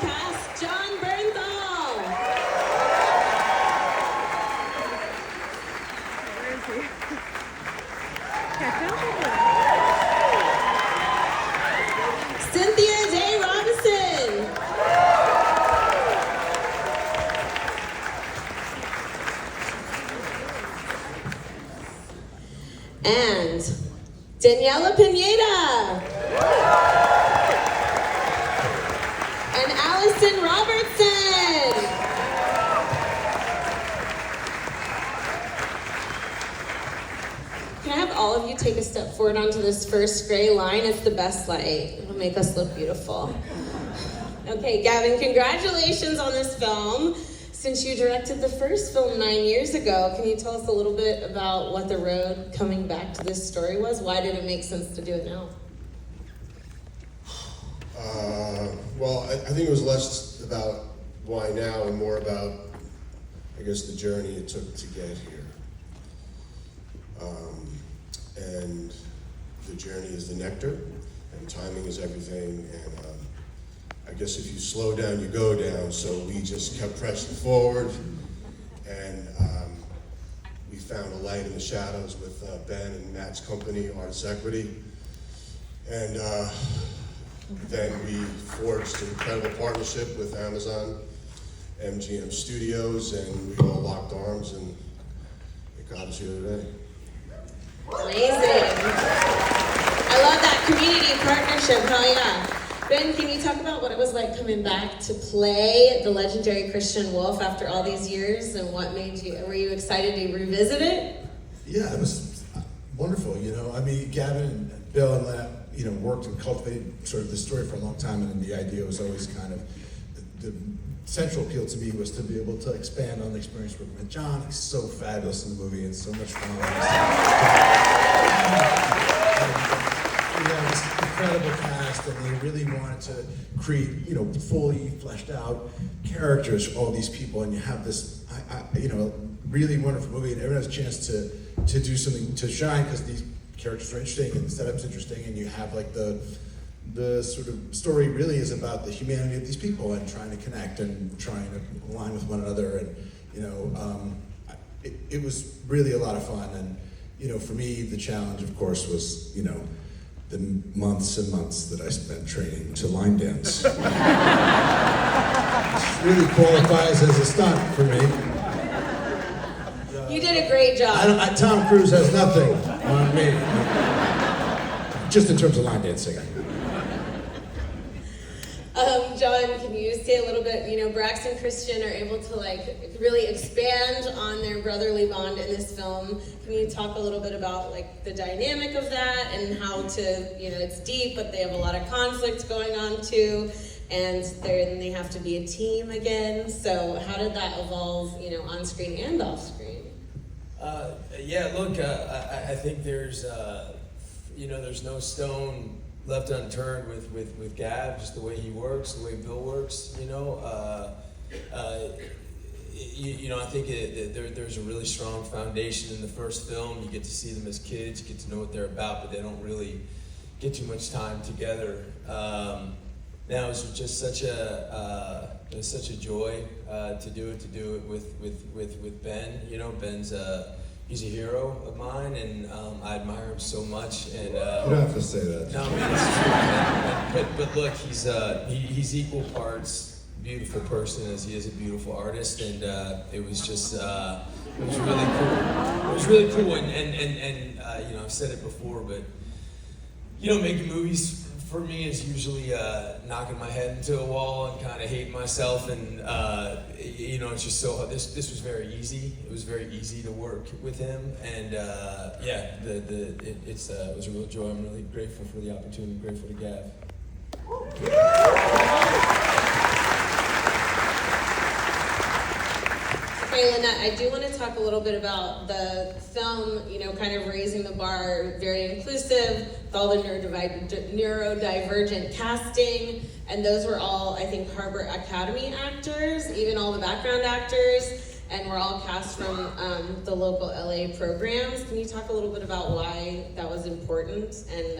cast, Jon Bernthal. Where is he? Catch him? Cynthia Day Robinson. And Daniela Pineda. And Allison Robertson. Can I have all of you take a step forward onto this first gray line? It's the best light. It'll make us look beautiful. Okay, Gavin, congratulations on this film. Since you directed the first film 9 years ago, can you tell us a little bit about what the road coming back to this story was? Why did it make sense to do it now? Well, I think it was less about why now and more about, I guess, the journey it took to get here. And the journey is the nectar, and timing is everything. And I guess if you slow down, you go down. So we just kept pressing forward, and we found a light in the shadows with Ben and Matt's company, Artists Equity. And then we forged an incredible partnership with Amazon, MGM Studios, and we all locked arms, and it got us here today. Amazing. I love that community partnership, hell yeah. Ben, can you talk about what it was like coming back to play the legendary Christian Wolf after all these years, and what made you, were you excited to revisit it? Yeah, it was wonderful, you know. I mean, Gavin and Bill and Lena, you know, worked and cultivated sort of this story for a long time, and the idea was always kind of, the central appeal to me was to be able to expand on the experience working with Jon. He's so fabulous in the movie and so much fun. We have this incredible cast, and they really wanted to create, you know, fully fleshed out characters for all these people, and you have this, you know, really wonderful movie, and everyone has a chance to do something to shine, because these characters are interesting and the setup's interesting, and you have like the sort of story really is about the humanity of these people and trying to connect and trying to align with one another, and you know, it was really a lot of fun. And you know, for me, the challenge, of course, was, you know, the months and months that I spent training to line dance. This really qualifies as a stunt for me. You did a great job. Tom Cruise has nothing on me, just in terms of line dancing. Jon, can you say a little bit, you know, Brax and Christian are able to like really expand on their brotherly bond in this film. Can you talk a little bit about like the dynamic of that and how to, you know, it's deep, but they have a lot of conflict going on too, and then they have to be a team again. So how did that evolve, you know, on screen and off screen? Yeah, look, I think there's, you know, there's no stone left unturned with Gav, just the way he works, the way Bill works, you know. You know, I think there's a really strong foundation in the first film. You get to see them as kids, you get to know what they're about, but they don't really get too much time together. Now it's just such a joy to do it with Ben. You know, Ben's he's a hero of mine, and I admire him so much. And You don't have to say that. no, man, it's true, man. But look, he's equal parts beautiful person as he is a beautiful artist, and it was just it was really cool. It was really cool, and you know, I've said it before, but you know, making movies for me is usually knocking my head into a wall and kind of hating myself, and you know, it's just so. This was very easy. It was very easy to work with him, and yeah, it was a real joy. I'm really grateful for the opportunity. Grateful to Gav. Okay, Lynette, I do want to talk a little bit about the film, you know, kind of raising the bar, very inclusive, with all the neurodivergent casting, and those were all, I think, Harbor Academy actors, even all the background actors, and we're all cast from the local LA programs. Can you talk a little bit about why that was important, and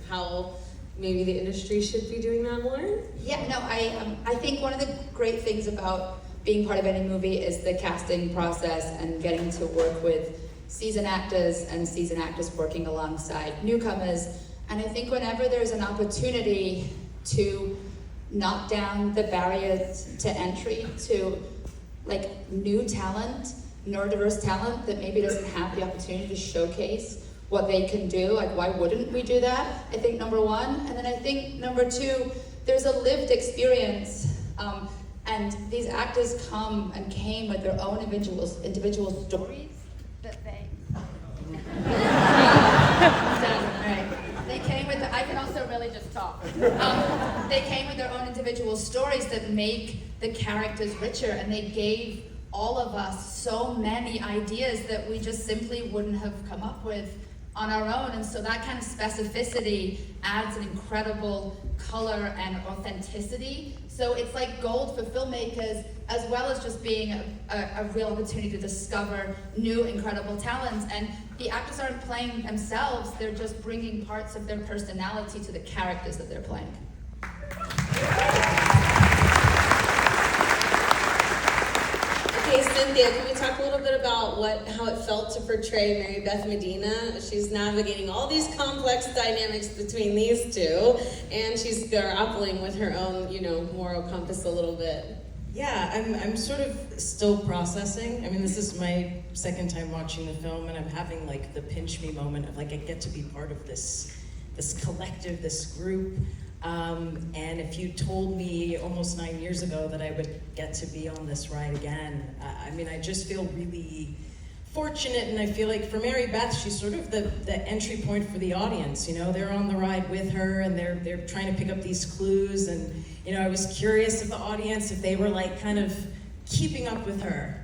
how maybe the industry should be doing that more? Yeah, no, I think one of the great things about being part of any movie is the casting process and getting to work with seasoned actors and seasoned actors working alongside newcomers. And I think whenever there's an opportunity to knock down the barriers to entry to like new talent, neurodiverse talent that maybe doesn't have the opportunity to showcase what they can do, like why wouldn't we do that? I think number one. And then I think number two, there's a lived experience. And these actors came with their own individual stories that they right. They came with I can also really just talk. They came with their own individual stories that make the characters richer, and they gave all of us so many ideas that we just simply wouldn't have come up with on our own. And so that kind of specificity adds an incredible color and authenticity. So it's like gold for filmmakers, as well as just being a real opportunity to discover new incredible talents. And the actors aren't playing themselves, they're just bringing parts of their personality to the characters that they're playing. Okay, Cynthia, can we talk a little bit about how it felt to portray Mary Beth Medina? She's navigating all these complex dynamics between these two, and she's grappling with her own, moral compass a little bit. Yeah, I'm sort of still processing. I mean, this is my second time watching the film, and I'm having like the pinch me moment of like I get to be part of this collective, this group. And if you told me almost 9 years ago that I would get to be on this ride again, I just feel really fortunate, and I feel like for Mary Beth, she's sort of the entry point for the audience. They're on the ride with her, and they're trying to pick up these clues, and I was curious of the audience if they were like kind of keeping up with her.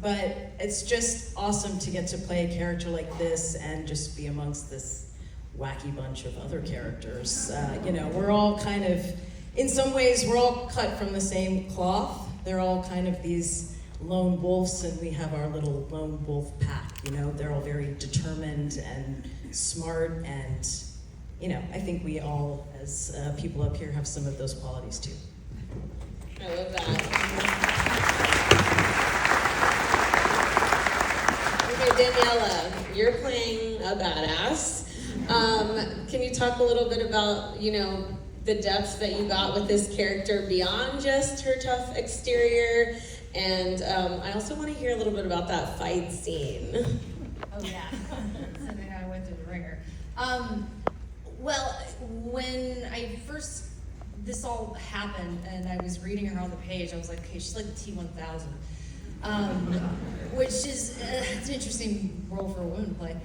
But it's just awesome to get to play a character like this and just be amongst this wacky bunch of other characters. We're all kind of, in some ways, we're all cut from the same cloth. They're all kind of these lone wolves, and we have our little lone wolf pack. They're all very determined and smart, and I think we all, as people up here, have some of those qualities too. I love that. Okay, Daniela, you're playing a badass. Can you talk a little bit about, the depth that you got with this character beyond just her tough exterior? And I also want to hear a little bit about that fight scene. Oh yeah, something I went through the ringer. Well, when this all happened and I was reading her on the page, I was like, okay, she's like the T-1000. Which is, it's an interesting role for a woman to play.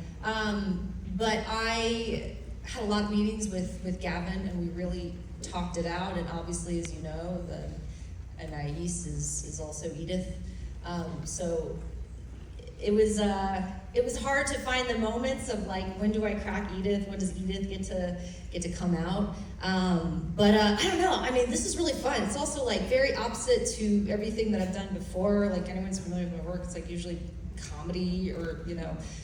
But I had a lot of meetings with Gavin, and we really talked it out, and obviously, as you know, Anais is also Edith. So it was hard to find the moments of like, when do I crack Edith? When does Edith get to come out? But I don't know. I mean, this is really fun. It's also like very opposite to everything that I've done before. Like anyone's familiar with my work, it's like usually comedy or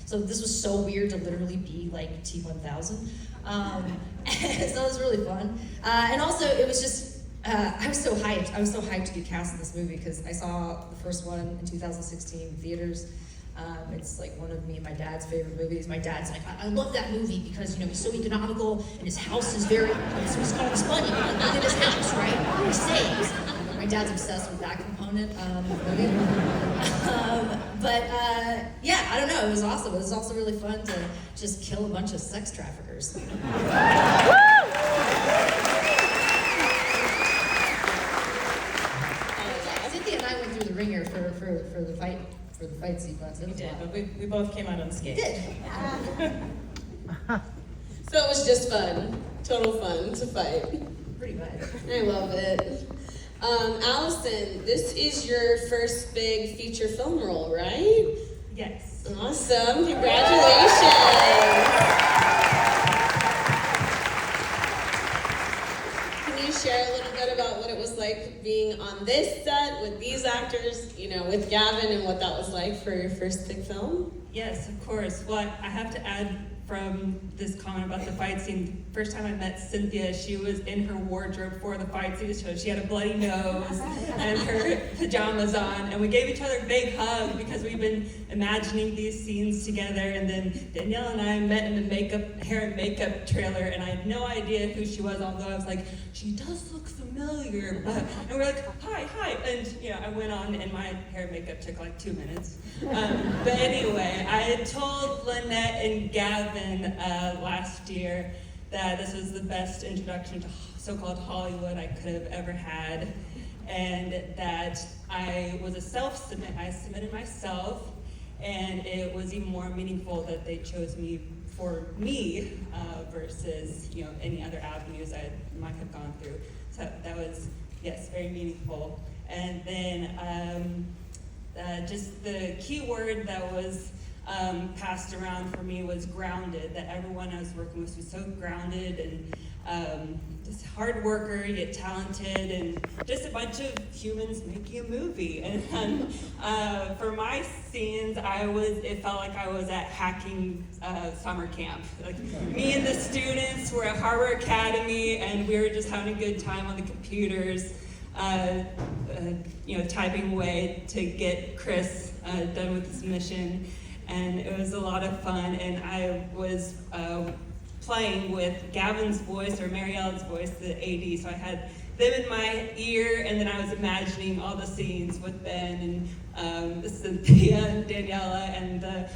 so this was so weird to literally be like T-1000. So it was really fun, and also it was just I was so hyped to be cast in this movie because I saw the first one in 2016 in theaters. It's like one of me and my dad's favorite movies. My dad's like, I love that movie because he's so economical and his house is very, he's got all this money, but look at his house, right? He saves. My dad's obsessed with that component of the movie. Yeah, I don't know, it was awesome. It was also really fun to just kill a bunch of sex traffickers. Cynthia and I went through the ringer for the fight sequence. We did, but we both came out unscathed. We did. So it was just fun, total fun to fight. Pretty much. I love it. Allison, this is your first big feature film role, right? Yes. Awesome, congratulations. Can you share a little bit about what it was like being on this set with these actors, with Gavin, and what that was like for your first big film? Yes, of course. Well, I have to add from this comment about the fight scene. First time I met Cynthia, she was in her wardrobe for the fight scene, so she had a bloody nose and her pajamas on, and we gave each other a big hug because we've been imagining these scenes together. And then Danielle and I met in the hair and makeup trailer, and I had no idea who she was, although I was like, she does look familiar, but, and we're like, hi, and I went on, and my hair and makeup took like 2 minutes. But anyway, I had told Lynette and Gavin last year that this was the best introduction to so-called Hollywood I could have ever had, and that I was a self-submit. I submitted myself, and it was even more meaningful that they chose me for me versus any other avenues I might have gone through. So that was, yes, very meaningful. And then just the key word that was passed around for me was grounded, that everyone I was working with was so grounded and just hard worker, yet talented, and just a bunch of humans making a movie. And for my scenes, it felt like I was at hacking summer camp. Like me and the students were at Harbor Academy, and we were just having a good time on the computers, typing away to get Chris done with his mission. And it was a lot of fun, and I was playing with Gavin's voice, or Mary Ellen's voice, the AD, so I had them in my ear, and then I was imagining all the scenes with Ben and Cynthia and Daniela and the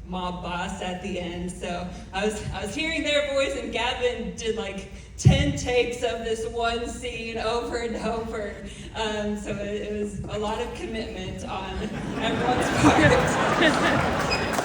mob boss at the end. So I was hearing their voice, and Gavin did like 10 takes of this one scene over and over. So it was a lot of commitment on everyone's part.